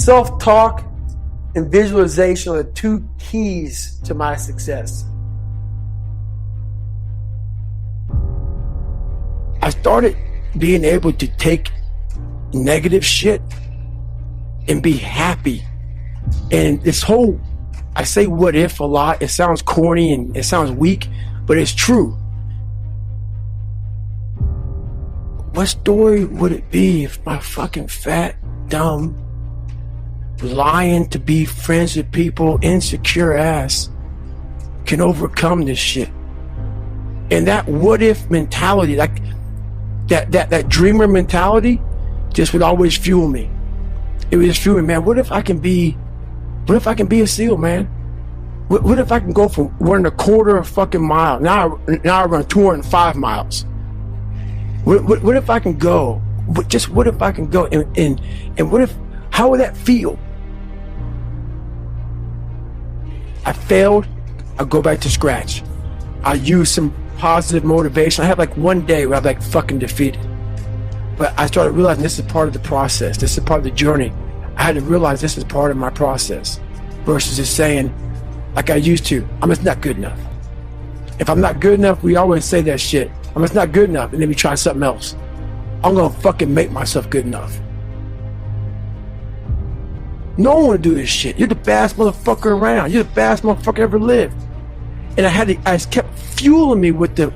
Self-talk and visualization are the two keys to my success. I started being able to take negative shit and be happy. And this whole, I say what if a lot, it sounds corny and it sounds weak, but it's true. What story would it be if my fucking fat, dumb, lying to be friends with people, insecure ass can overcome this shit? And that what if mentality, like that dreamer mentality, just would always fuel me. It would just fuel me, man. What if I can be a SEAL, man? What if I can go from running a quarter of a fucking mile, now I run 205 miles? What if I can go? What if I can go? And what if, how would that feel? I failed, I go back to scratch. I use some positive motivation. I have like one day where I'm like fucking defeated. But I started realizing this is part of the process. This is part of the journey. I had to realize this is part of my process versus just saying, like I used to, I'm just not good enough. If I'm not good enough, we always say that shit. I'm just not good enough, and then we try something else. I'm gonna fucking make myself good enough. No one wanna do this shit. You're the baddest motherfucker around. You're the baddest motherfucker ever lived. And I kept fueling me with the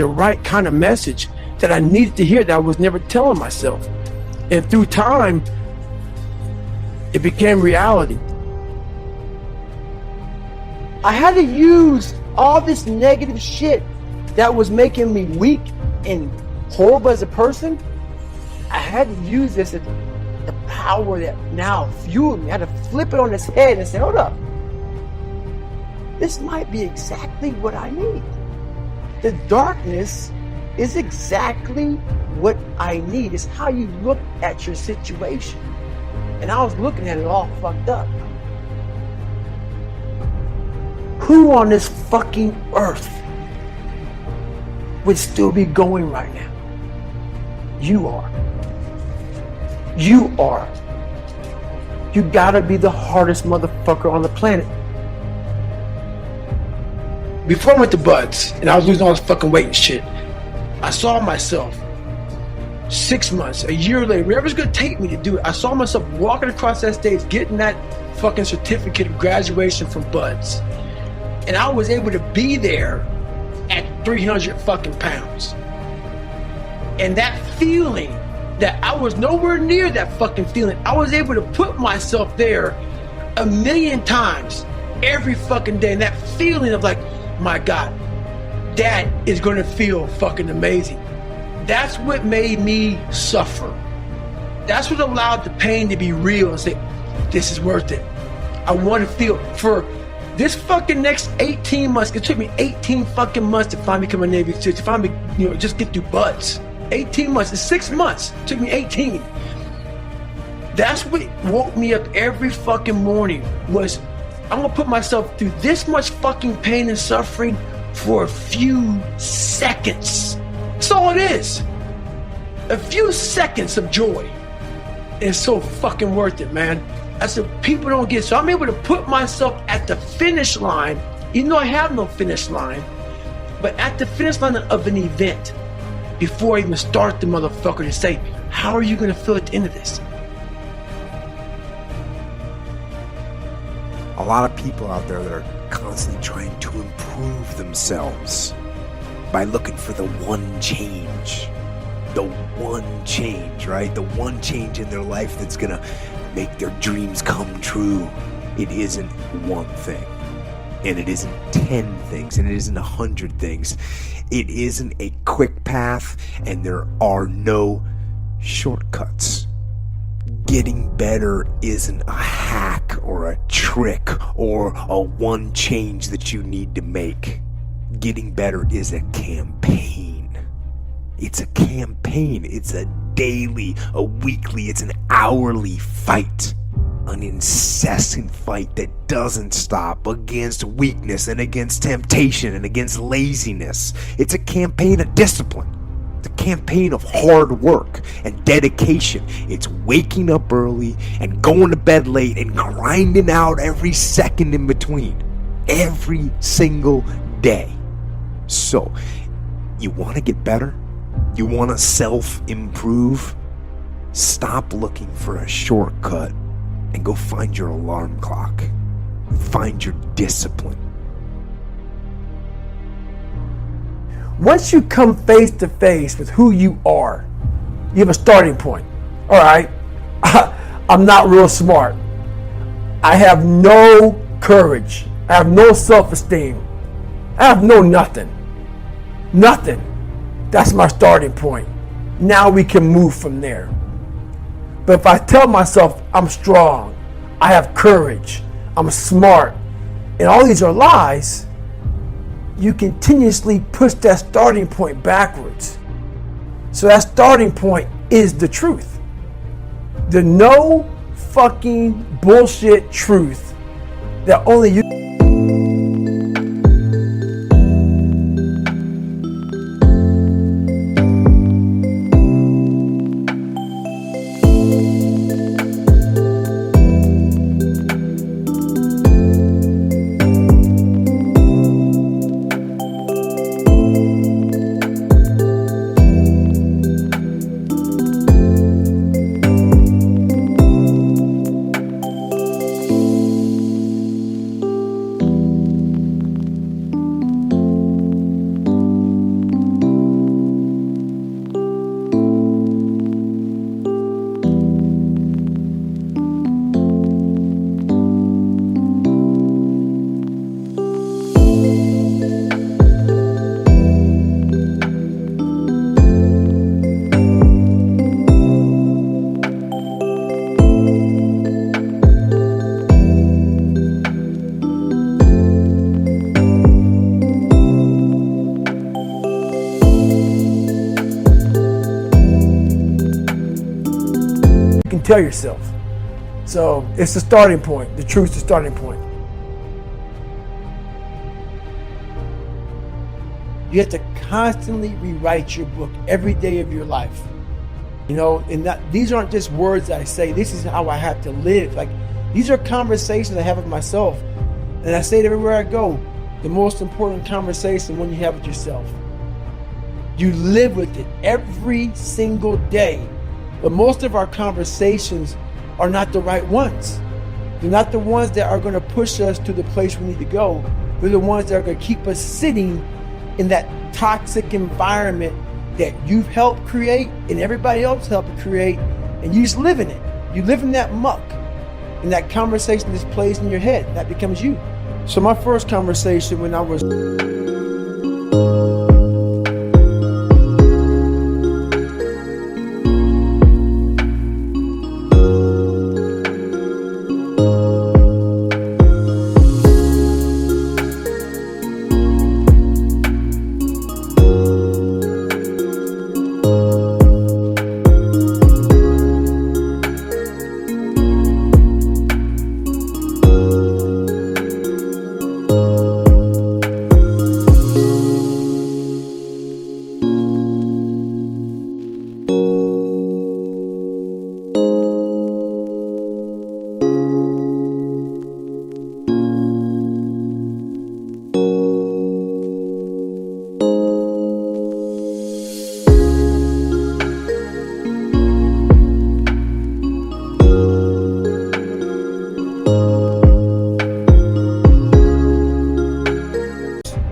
right kind of message that I needed to hear that I was never telling myself. And through time, it became reality. I had to use all this negative shit that was making me weak and horrible as a person. I had to use this as the power that now fueled me. I had to flip it on its head and say, hold up. This might be exactly what I need. The darkness is exactly what I need. It's how you look at your situation. And I was looking at it all fucked up. Who on this fucking earth would still be going right now? You are. You are. You gotta be the hardest motherfucker on the planet. Before I went to Buds and I was losing all this fucking weight and shit, I saw myself 6 months, a year later, whatever's gonna take me to do it, I saw myself walking across that stage, getting that fucking certificate of graduation from Buds. And I was able to be there at 300 fucking pounds. And that feeling that I was nowhere near that fucking feeling, I was able to put myself there 1,000,000 times every fucking day. And that feeling of like, my God, that is gonna feel fucking amazing. That's what made me suffer. That's what allowed the pain to be real and say, this is worth it. I want to feel for this fucking next 18 months. It took me 18 fucking months to finally become a Navy SEAL, to finally, just get through Buds. 18 months, it's 6 months. It took me 18. That's what woke me up every fucking morning was, I'm gonna put myself through this much fucking pain and suffering for a few seconds. That's all it is. A few seconds of joy. It's so fucking worth it, man. That's what people don't get. So I'm able to put myself at the finish line, even though I have no finish line, but at the finish line of an event before I even start the motherfucker to say, how are you gonna feel at the end of this? A lot of people out there that are constantly trying to improve themselves by looking for the one change. The one change, right? The one change in their life that's gonna make their dreams come true. It isn't one thing. And it isn't 10 things. And it isn't 100 things. It isn't a quick path. And there are no shortcuts. Getting better isn't a hack or a trick or a one change that you need to make. Getting better is a campaign. It's a campaign. It's a daily, a weekly, it's an hourly fight. An incessant fight that doesn't stop against weakness and against temptation and against laziness. It's a campaign of discipline. It's a campaign of hard work and dedication. It's waking up early and going to bed late and grinding out every second in between. Every single day. So, you want to get better? You want to self-improve? Stop looking for a shortcut and go find your alarm clock. Find your discipline. Once you come face to face with who you are, you have a starting point. All right, I'm not real smart. I have no courage. I have no self-esteem. I have no nothing. Nothing. That's my starting point. Now we can move from there. But if I tell myself I'm strong, I have courage, I'm smart, and all these are lies, you continuously push that starting point backwards. So that starting point is the truth. The no fucking bullshit truth that only you can tell yourself. So it's the starting point. The truth's the starting point. You have to constantly rewrite your book every day of your life. You know, and these aren't just words that I say. This is how I have to live. Like, these are conversations I have with myself. And I say it everywhere I go. The most important conversation when you have with yourself. You live with it every single day. But most of our conversations are not the right ones. They're not the ones that are going to push us to the place we need to go. They're the ones that are going to keep us sitting in that toxic environment that you've helped create and everybody else helped create, and you just live in it. You live in that muck, and that conversation just plays in your head. That becomes you. So my first conversation when I was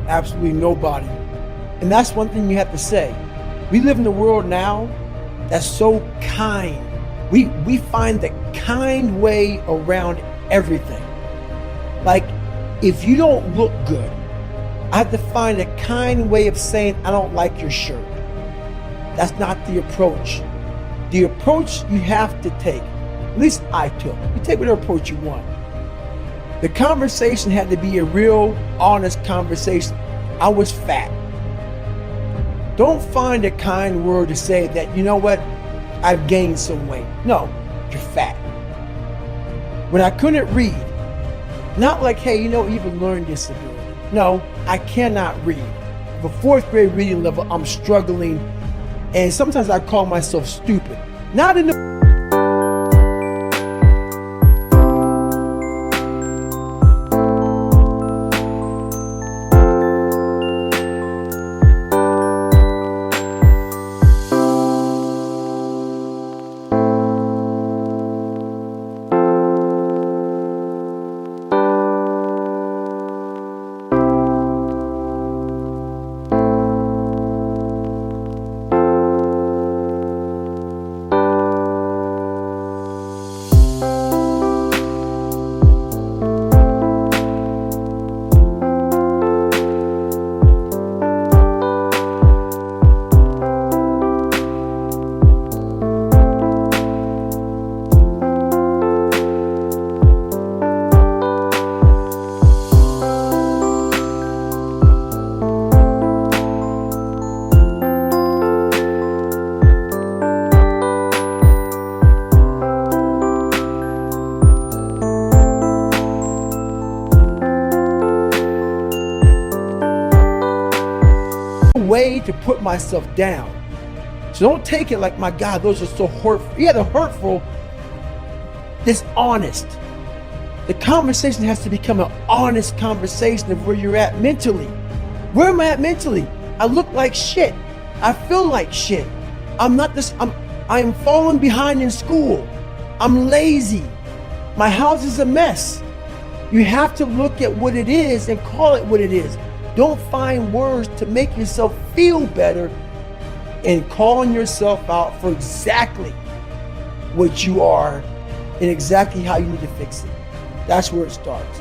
absolutely nobody. And that's one thing you have to say. We live in a world now that's so kind. We find the kind way around everything. Like, if you don't look good, I have to find a kind way of saying, I don't like your shirt. That's not the approach. The approach you have to take, at least I took. You take whatever approach you want. The conversation had to be a real, honest conversation. I was fat. Don't find a kind word to say that, you know what, I've gained some weight. No, you're fat. When I couldn't read, not like, hey, you know, even learning disability. No, I cannot read. The fourth grade reading level, I'm struggling And sometimes I call myself stupid. Not in the way to put myself down. So don't take it like, my God, those are so hurtful. Yeah, they're hurtful, dishonest. The conversation has to become an honest conversation of where you're at mentally. Where am I at mentally? I look like shit. I feel like shit. I am falling behind in school. I'm lazy. My house is a mess. You have to look at what it is and call it what it is. Don't find words to make yourself feel better and calling yourself out for exactly what you are and exactly how you need to fix it. That's where it starts.